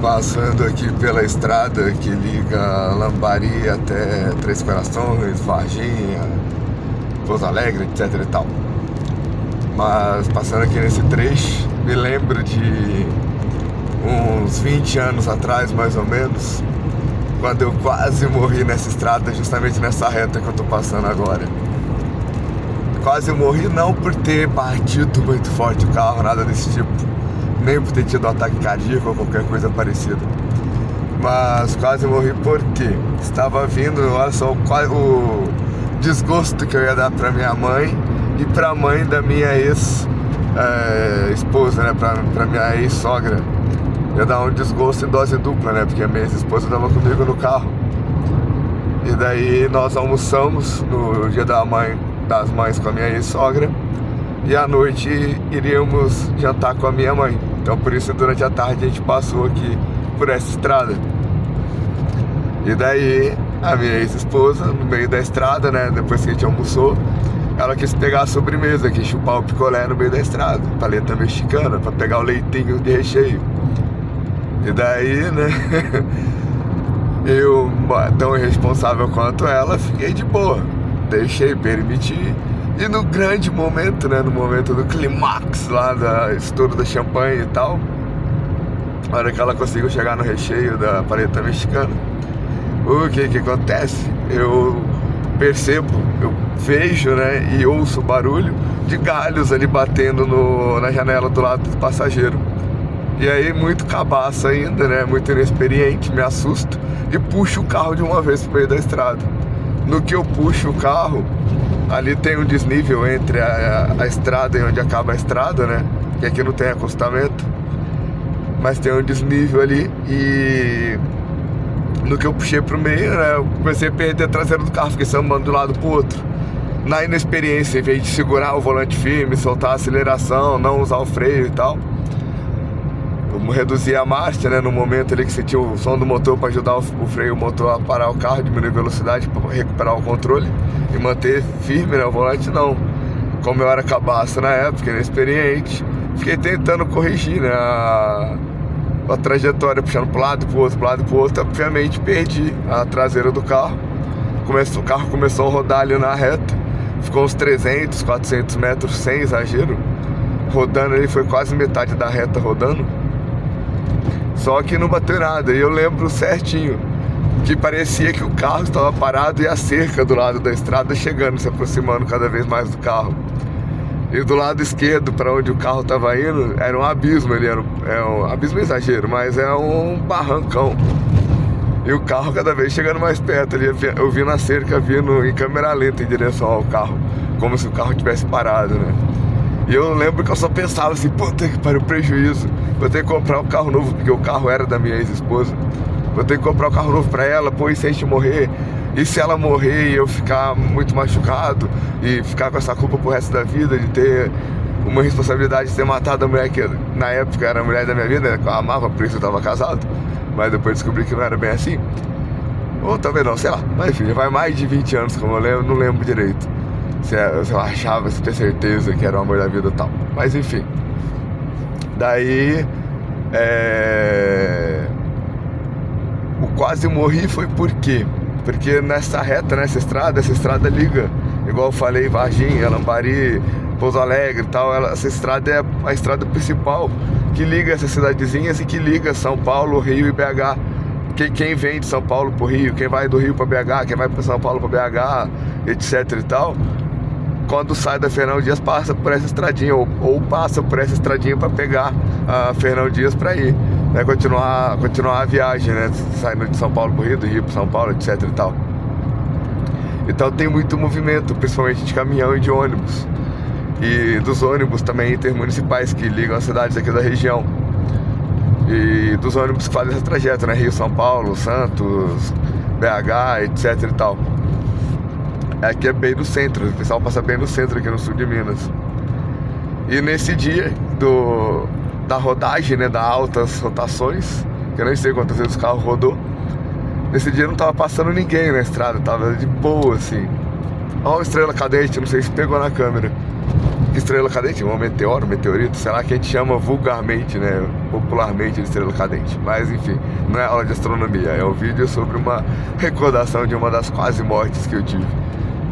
passando aqui pela estrada que liga Lambari até Três Corações, Varginha, Pouso Alegre, etc e tal. Mas passando aqui nesse trecho, me lembro de uns 20 anos atrás, mais ou menos, quando eu quase morri nessa estrada, justamente nessa reta que eu tô passando agora. Quase morri não por ter batido muito forte o carro, nada desse tipo, nem por ter tido um ataque cardíaco ou qualquer coisa parecida, mas quase morri porque estava vindo, olha só o desgosto que eu ia dar pra minha mãe e pra mãe da minha ex-esposa, né, pra minha ex-sogra. Ia dar um desgosto em dose dupla, né, porque a minha ex-esposa estava comigo no carro. E daí nós almoçamos no dia das mães com a minha ex-sogra, e à noite iríamos jantar com a minha mãe. Então por isso durante a tarde a gente passou aqui por essa estrada. E daí a minha ex-esposa, no meio da estrada, né, depois que a gente almoçou, ela quis pegar a sobremesa, quis chupar o picolé no meio da estrada, paleta mexicana, para pegar o leitinho de recheio. E daí, né, eu, tão irresponsável quanto ela, fiquei de boa, deixei, permiti. E no grande momento, né, no momento do clímax lá da estouro da champanhe e tal, na hora que ela conseguiu chegar no recheio da paleta mexicana, o que acontece? Eu percebo, eu vejo, né, e ouço barulho de galhos ali batendo na janela do lado do passageiro. E aí, muito cabaço ainda, né, muito inexperiente, me assusto e puxo o carro de uma vez pro meio da estrada. No que eu puxo o carro, ali tem um desnível entre a estrada e onde acaba a estrada, né, que aqui não tem acostamento, mas tem um desnível ali, e no que eu puxei pro meio, né, eu comecei a perder a traseira do carro, fiquei sambando de um lado pro outro. Na inexperiência, em vez de segurar o volante firme, soltar a aceleração, não usar o freio e tal, eu reduzi a marcha, né, no momento ali que você tinha o som do motor para ajudar o freio motor a parar o carro, diminuir a velocidade para recuperar o controle e manter firme, né, o volante não. Como eu era cabaço na época, inexperiente, fiquei tentando corrigir, né, a trajetória, puxando pro lado, pro outro, obviamente perdi a traseira do carro. O carro começou a rodar ali na reta, ficou uns 300, 400 metros sem exagero, rodando ali, foi quase metade da reta rodando. Só que não bateu nada, e eu lembro certinho que parecia que o carro estava parado e a cerca do lado da estrada chegando, se aproximando cada vez mais do carro. E do lado esquerdo, para onde o carro estava indo, era um abismo, um abismo exagero, mas é um barrancão. E o carro cada vez chegando mais perto, eu vi na cerca, vindo em câmera lenta em direção ao carro, como se o carro tivesse parado, né? E eu lembro que eu só pensava assim, puta que pariu, prejuízo, vou ter que comprar um carro novo, porque o carro era da minha ex-esposa. Vou ter que comprar um carro novo pra ela, pô, e se a gente morrer? E se ela morrer e eu ficar muito machucado e ficar com essa culpa pro resto da vida, de ter uma responsabilidade de ter matado a mulher que na época era a mulher da minha vida, que eu amava, por isso eu tava casado, mas depois descobri que não era bem assim. Ou talvez não, sei lá, mas enfim, já vai mais de 20 anos, como eu lembro, não lembro direito. Se eu achava, se ter certeza que era o amor da vida e tal. Mas enfim. Daí o quase morri foi por quê? Porque nessa reta, essa estrada liga, igual eu falei, Varginha, Lambari, Pouso Alegre e tal, essa estrada é a estrada principal que liga essas cidadezinhas e que liga São Paulo, Rio e BH. Quem vem de São Paulo pro Rio, quem vai do Rio pra BH, quem vai pra São Paulo pra BH, etc e tal, quando sai da Fernão Dias passa por essa estradinha, ou passa por essa estradinha para pegar a Fernão Dias para ir, né, continuar a viagem, né, saindo de São Paulo pro Rio, do Rio para São Paulo, etc e tal. Então tem muito movimento, principalmente de caminhão e de ônibus, e dos ônibus também intermunicipais que ligam as cidades aqui da região, e dos ônibus que fazem esse trajeto, né, Rio, São Paulo, Santos, BH, etc e tal. Aqui é bem no centro, o pessoal passa bem no centro aqui no sul de Minas. E nesse dia da rodagem, né, das altas rotações, que eu nem sei quantas vezes o carro rodou, nesse dia não tava passando ninguém na estrada, tava de boa assim. Olha a estrela cadente, não sei se pegou na câmera, que estrela cadente é um meteoro, meteorito, sei lá, que a gente chama vulgarmente, né, popularmente de estrela cadente. Mas enfim, não é aula de astronomia, é um vídeo sobre uma recordação de uma das quase mortes que eu tive.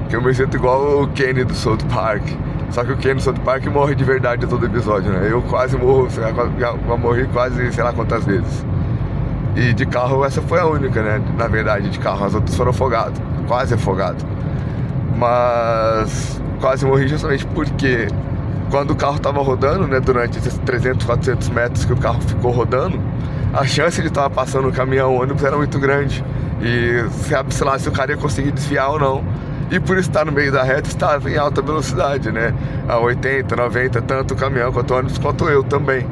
Que eu me sinto igual o Kenny do South Park. Só que o Kenny do South Park morre de verdade a todo episódio, né? Eu quase morro, já morri quase sei lá quantas vezes. E de carro essa foi a única, né? Na verdade, de carro. As outras foram afogadas, quase afogado. Mas quase morri justamente porque quando o carro estava rodando, né? Durante esses 300, 400 metros que o carro ficou rodando, a chance de estar passando um caminhão, ônibus era muito grande. E sabe-se lá se o cara ia conseguir desviar ou não. E por estar no meio da reta, estava em alta velocidade, né? A 80, 90, tanto o caminhão quanto o ônibus, quanto eu também.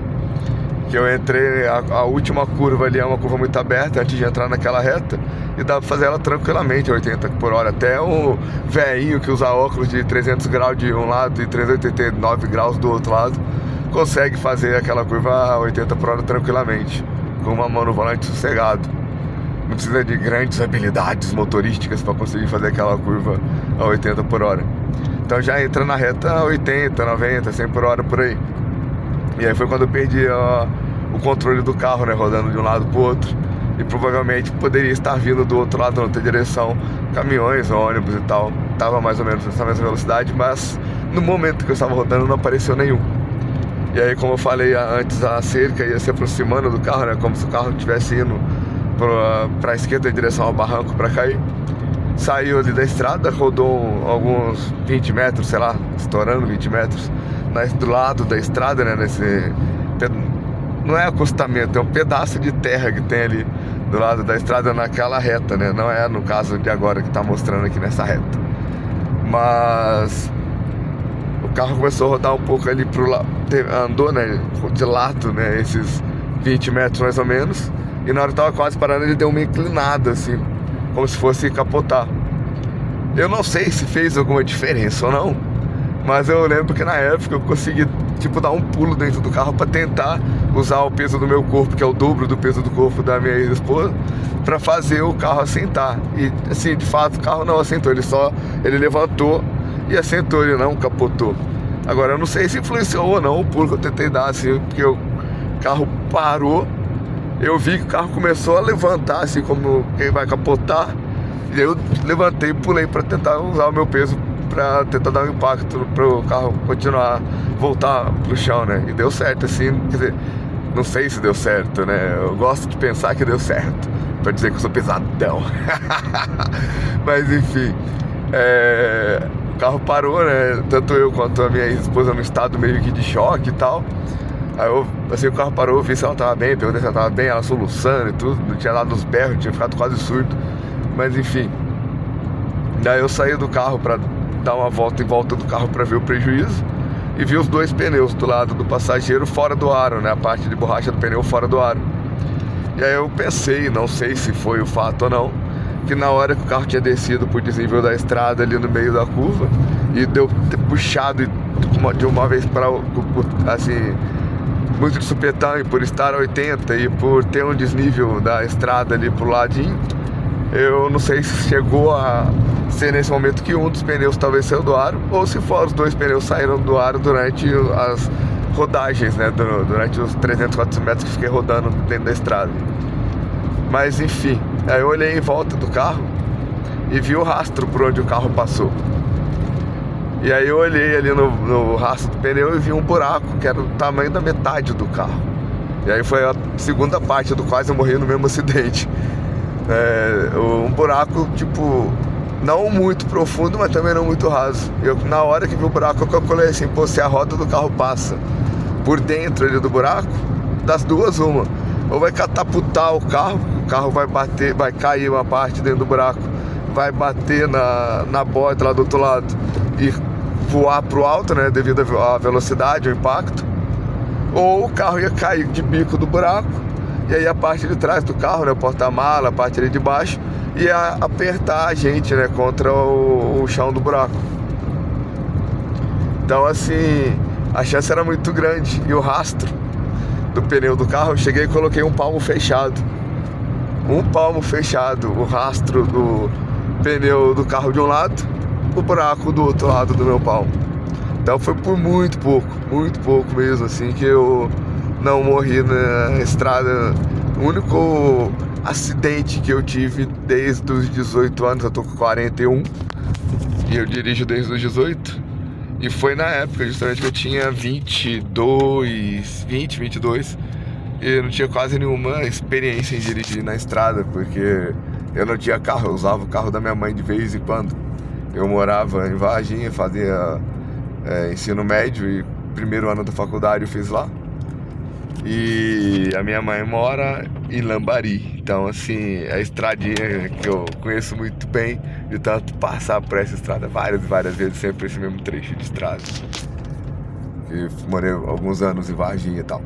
Que eu entrei, a última curva ali é uma curva muito aberta antes de entrar naquela reta. E dá pra fazer ela tranquilamente, a 80 por hora. Até um velhinho que usa óculos de 300 graus de um lado e 389 graus do outro lado consegue fazer aquela curva a 80 por hora tranquilamente, com uma mão no volante sossegado. Não precisa de grandes habilidades motorísticas para conseguir fazer aquela curva a 80 por hora. Então já entra na reta a 80, 90, 100 por hora por aí. E aí foi quando eu perdi o controle do carro, né, rodando de um lado pro outro. E provavelmente poderia estar vindo do outro lado, na outra direção, caminhões, ônibus e tal. Tava mais ou menos nessa mesma velocidade, mas no momento que eu estava rodando não apareceu nenhum. E aí, como eu falei antes, a cerca ia se aproximando do carro, né, como se o carro estivesse indo para a esquerda em direção ao barranco para cair. Saiu ali da estrada, rodou alguns 20 metros, sei lá, estourando 20 metros do lado da estrada, né, não é acostamento, é um pedaço de terra que tem ali do lado da estrada naquela reta, né, não é no caso de agora que tá mostrando aqui nessa reta. Mas o carro começou a rodar um pouco ali pro lado, andou, né, de lado, né, esses 20 metros mais ou menos. E na hora que eu tava quase parando, ele deu uma inclinada, assim, como se fosse capotar. Eu não sei se fez alguma diferença ou não, mas eu lembro que na época eu consegui, tipo, dar um pulo dentro do carro pra tentar usar o peso do meu corpo, que é o dobro do peso do corpo da minha ex-esposa, pra fazer o carro assentar. E, assim, de fato, o carro não assentou, ele levantou e assentou, ele não capotou. Agora, eu não sei se influenciou ou não o pulo que eu tentei dar, assim, porque o carro parou. Eu vi que o carro começou a levantar, assim, como quem vai capotar. E aí eu levantei e pulei para tentar usar o meu peso para tentar dar um impacto para o carro continuar, voltar pro chão, né? E deu certo, assim, quer dizer, não sei se deu certo, né? Eu gosto de pensar que deu certo, para dizer que eu sou pesadão. Mas enfim, o carro parou, né? Tanto eu quanto a minha esposa no estado meio que de choque e tal. Aí assim, o carro parou, vi se ela tava bem, perguntei se ela tava bem, ela soluçando e tudo, não tinha dado uns berros, tinha ficado quase surdo. Mas enfim. Daí eu saí do carro pra dar uma volta em volta do carro pra ver o prejuízo. E vi os dois pneus do lado do passageiro fora do aro, né? A parte de borracha do pneu fora do aro. E aí eu pensei, não sei se foi o fato ou não, que na hora que o carro tinha descido por desnível da estrada ali no meio da curva, e deu ter puxado de uma vez para assim, muito de supetão, e por estar a 80 e por ter um desnível da estrada ali pro ladinho, eu não sei se chegou a ser nesse momento que um dos pneus talvez saiu do aro, ou se for os dois pneus saíram do aro durante as rodagens, né, durante os 300, 400 metros que fiquei rodando dentro da estrada. Mas enfim, aí eu olhei em volta do carro e vi o rastro por onde o carro passou. E aí eu olhei ali no rastro do pneu e vi um buraco que era do tamanho da metade do carro. E aí foi a segunda parte do quase eu morri no mesmo acidente. Um buraco, tipo, não muito profundo, mas também não muito raso. Na hora que vi o buraco, eu calculei assim, pô, se a roda do carro passa por dentro ali do buraco, das duas uma. Ou vai catapultar o carro vai bater, vai cair uma parte dentro do buraco, vai bater na borda lá do outro lado e voar pro alto, né, devido à velocidade, ao impacto. Ou o carro ia cair de bico do buraco, e aí a parte de trás do carro, né, o porta-mala, a parte ali de baixo, ia apertar a gente, né, contra o chão do buraco. Então, assim, a chance era muito grande. E o rastro do pneu do carro, eu cheguei e coloquei um palmo fechado. Um palmo fechado, o rastro do pneu do carro de um lado, o buraco do outro lado do meu palmo. Então foi por muito pouco mesmo, assim, que eu não morri na estrada. O único acidente que eu tive desde os 18 anos, eu tô com 41 e eu dirijo desde os 18. E foi na época justamente que eu tinha 22, e eu não tinha quase nenhuma experiência em dirigir na estrada, porque eu não tinha carro, eu usava o carro da minha mãe de vez em quando. Eu morava em Varginha, fazia ensino médio e primeiro ano da faculdade eu fiz lá. E a minha mãe mora em Lambari, então assim, a estradinha que eu conheço muito bem, de tanto passar por essa estrada várias vezes, sempre esse mesmo trecho de estrada. Eu morei alguns anos em Varginha e tal.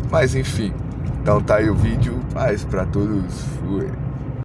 Mas enfim, então tá aí o vídeo, paz pra todos, fui.